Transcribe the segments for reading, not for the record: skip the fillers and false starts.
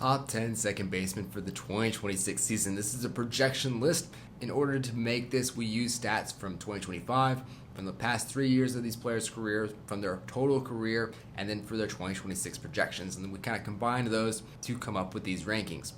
top 10 second baseman for the 2026 season. This is a projection list. In order to make this, we use stats from 2025, from the past 3 years of these players' careers, from their total career, and then for their 2026 projections. And then we kind of combine those to come up with these rankings.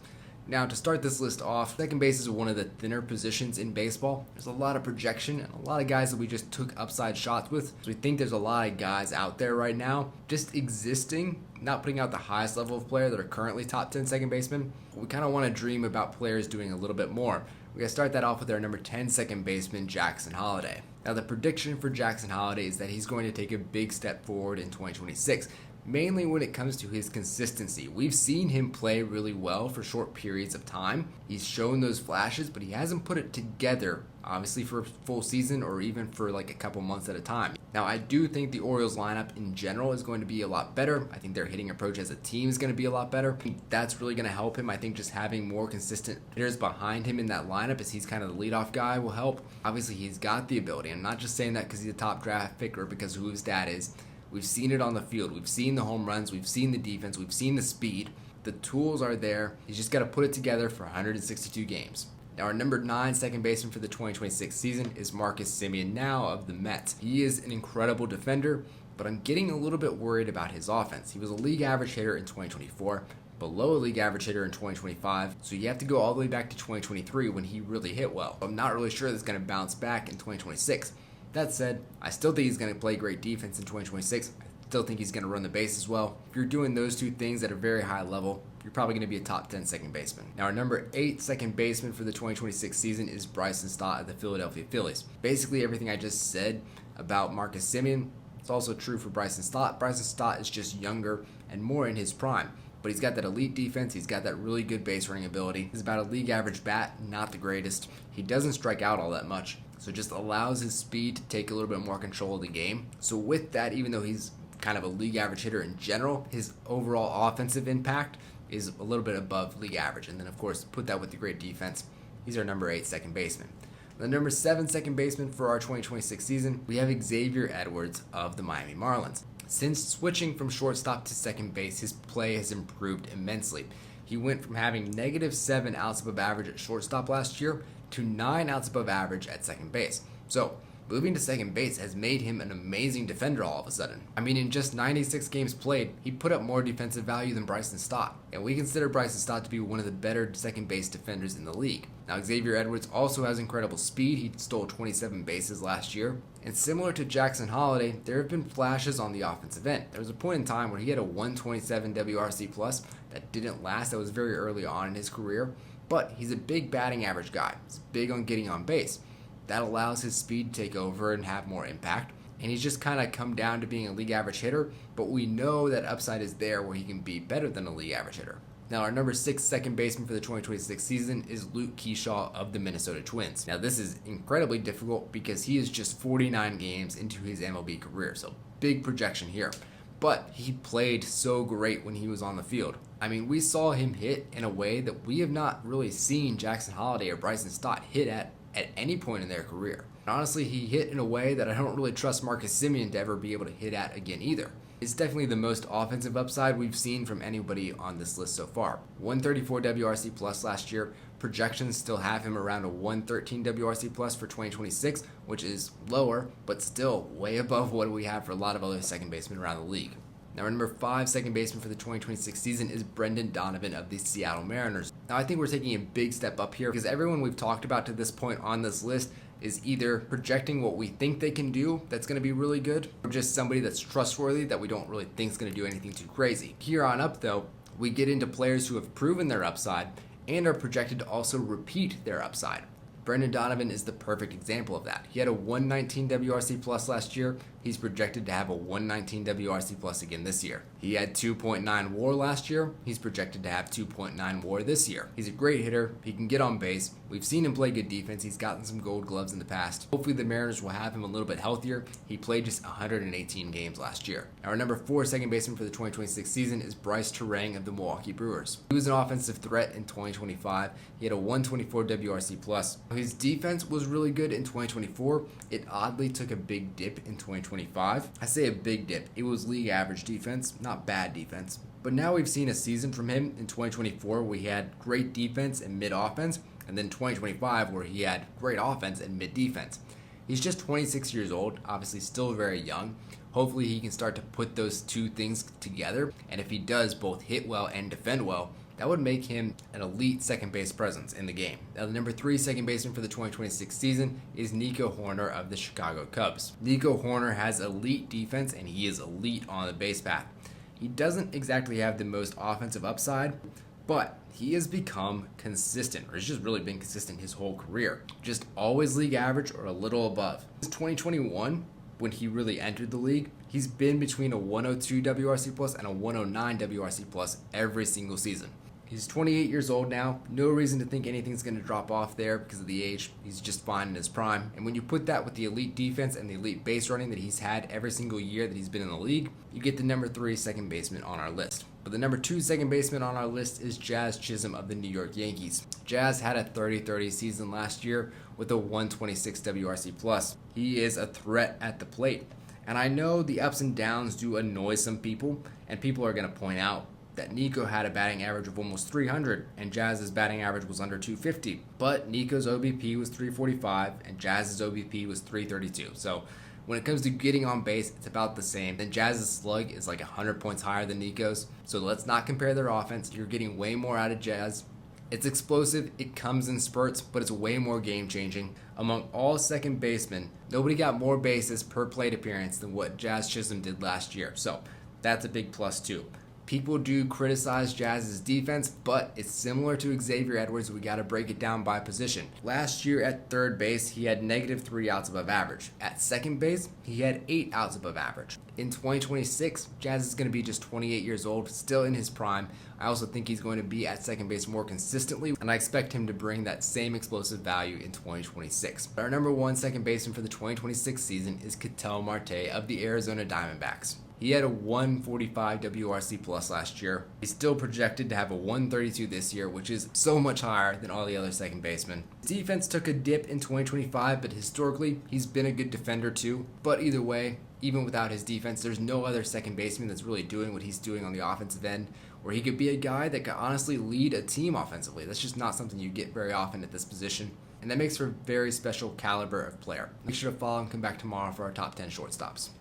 Now, to start this list off, second base is one of the thinner positions in baseball. There's a lot of projection and a lot of guys that we just took upside shots with. So we think there's a lot of guys out there right now just existing, not putting out the highest level of player that are currently top 10 second baseman. We kind of want to dream about players doing a little bit more. We're going to start that off with our number 10 second baseman, Jackson Holliday. Now, the prediction for Jackson Holliday is that he's going to take a big step forward in 2026. Mainly when it comes to his consistency. We've seen him play really well for short periods of time. He's shown those flashes, but he hasn't put it together, obviously, for a full season or even for like a couple months at a time. Now, I do think the Orioles lineup in general is going to be a lot better. I think their hitting approach as a team is going to be a lot better. That's really going to help him. I think just having more consistent hitters behind him in that lineup, as he's kind of the leadoff guy, will help. Obviously, he's got the ability. I'm not just saying that because he's a top draft pick or because of who his dad is. We've seen it on the field. We've seen the home runs. We've seen the defense. We've seen the speed. The tools are there. He's just got to put it together for 162 games. Now, our number 9 second baseman for the 2026 season is Marcus Semien, now of the Mets. He is an incredible defender, but I'm getting a little bit worried about his offense. He was a league average hitter in 2024, below a league average hitter in 2025, so you have to go all the way back to 2023 when he really hit well. I'm not really sure that's going to bounce back in 2026. That said, I still think he's going to play great defense in 2026. I still think he's going to run the base as well. If you're doing those two things at a very high level, you're probably going to be a top 10 second baseman. Now, our number 8 second baseman for the 2026 season is Bryson Stott of the Philadelphia Phillies. Basically, everything I just said about Marcus Semien, it's also true for Bryson Stott. Bryson Stott is just younger and more in his prime. But he's got that elite defense. He's got that really good base running ability. He's about a league average bat, not the greatest. He doesn't strike out all that much. So it just allows his speed to take a little bit more control of the game. So with that, even though he's kind of a league average hitter in general, his overall offensive impact is a little bit above league average. And then, of course, put that with the great defense. He's our number 8 second baseman. The number 7 second baseman for our 2026 season, we have Xavier Edwards of the Miami Marlins. Since switching from shortstop to second base, his play has improved immensely. He went from having -7 outs above average at shortstop last year to 9 outs above average at second base. So, moving to second base has made him an amazing defender all of a sudden. I mean, in just 96 games played, he put up more defensive value than Bryson Stott. And we consider Bryson Stott to be one of the better second base defenders in the league. Now, Xavier Edwards also has incredible speed. He stole 27 bases last year. And similar to Jackson Holliday, there have been flashes on the offensive end. There was a point in time where he had a 127 WRC plus that didn't last. That was very early on in his career. But he's a big batting average guy. He's big on getting on base. That allows his speed to take over and have more impact. And he's just kind of come down to being a league average hitter, but we know that upside is there where he can be better than a league average hitter. Now, our number 6 second baseman for the 2026 season is Luke Keaschall of the Minnesota Twins. Now, this is incredibly difficult because he is just 49 games into his MLB career, so big projection here. But he played so great when he was on the field. I mean, we saw him hit in a way that we have not really seen Jackson Holliday or Bryson Stott hit at any point in their career. And honestly, he hit in a way that I don't really trust Marcus Semien to ever be able to hit at again either. It's definitely the most offensive upside we've seen from anybody on this list so far. 134 WRC plus last year. Projections still have him around a 113 WRC plus for 2026, which is lower, but still way above what we have for a lot of other second basemen around the league. Now, our number 5 second baseman for the 2026 season is Brendan Donavan of the Seattle Mariners. Now, I think we're taking a big step up here because everyone we've talked about to this point on this list is either projecting what we think they can do that's going to be really good, or just somebody that's trustworthy that we don't really think is going to do anything too crazy. Here on up, though, we get into players who have proven their upside and are projected to also repeat their upside. Brendan Donovan is the perfect example of that. He had a 119 WRC plus last year. He's projected to have a 119 WRC plus again this year. He had 2.9 WAR last year. He's projected to have 2.9 WAR this year. He's a great hitter. He can get on base. We've seen him play good defense. He's gotten some gold gloves in the past. Hopefully the Mariners will have him a little bit healthier. He played just 118 games last year. Now, our number 4 second baseman for the 2026 season is Bryce Turang of the Milwaukee Brewers. He was an offensive threat in 2025. He had a 124 WRC plus. His defense was really good in 2024. It oddly took a big dip in 2025. I say a big dip. It was league average defense, not bad defense. But now we've seen a season from him in 2024 where he had great defense and mid offense, and then 2025 where he had great offense and mid defense. He's just 26 years old, obviously still very young. Hopefully he can start to put those two things together, and if he does both hit well and defend well, that would make him an elite second base presence in the game. Now, the number 3 second baseman for the 2026 season is Nico Hoerner of the Chicago Cubs. Nico Hoerner has elite defense, and he is elite on the base path. He doesn't exactly have the most offensive upside, but he has become consistent, or he's just really been consistent his whole career. Just always league average or a little above. Since 2021, when he really entered the league, he's been between a 102 WRC plus and a 109 WRC plus every single season. He's 28 years old now. No reason to think anything's going to drop off there because of the age. He's just fine in his prime. And when you put that with the elite defense and the elite base running that he's had every single year that he's been in the league, you get the number 3 second baseman on our list. But the number 2 second baseman on our list is Jazz Chisholm of the New York Yankees. Jazz had a 30-30 season last year with a 126 WRC plus. He is a threat at the plate. And I know the ups and downs do annoy some people, and people are going to point out that Nico had a batting average of almost 300 and Jazz's batting average was under 250. But Nico's OBP was 345 and Jazz's OBP was 332. So when it comes to getting on base, it's about the same. And Jazz's slug is like 100 points higher than Nico's. So let's not compare their offense. You're getting way more out of Jazz. It's explosive, it comes in spurts, but it's way more game-changing. Among all second basemen, nobody got more bases per plate appearance than what Jazz Chisholm did last year. So that's a big plus too. People do criticize Jazz's defense, but it's similar to Xavier Edwards. We got to break it down by position. Last year at third base, he had -3 outs above average. At second base, he had 8 outs above average. In 2026, Jazz is going to be just 28 years old, still in his prime. I also think he's going to be at second base more consistently, and I expect him to bring that same explosive value in 2026. Our number 1 second baseman for the 2026 season is Ketel Marte of the Arizona Diamondbacks. He had a 145 WRC plus last year. He's still projected to have a 132 this year, which is so much higher than all the other second basemen. His defense took a dip in 2025, but historically, he's been a good defender too. But either way, even without his defense, there's no other second baseman that's really doing what he's doing on the offensive end, where he could be a guy that could honestly lead a team offensively. That's just not something you get very often at this position, and that makes for a very special caliber of player. Make sure to follow and come back tomorrow for our top 10 shortstops.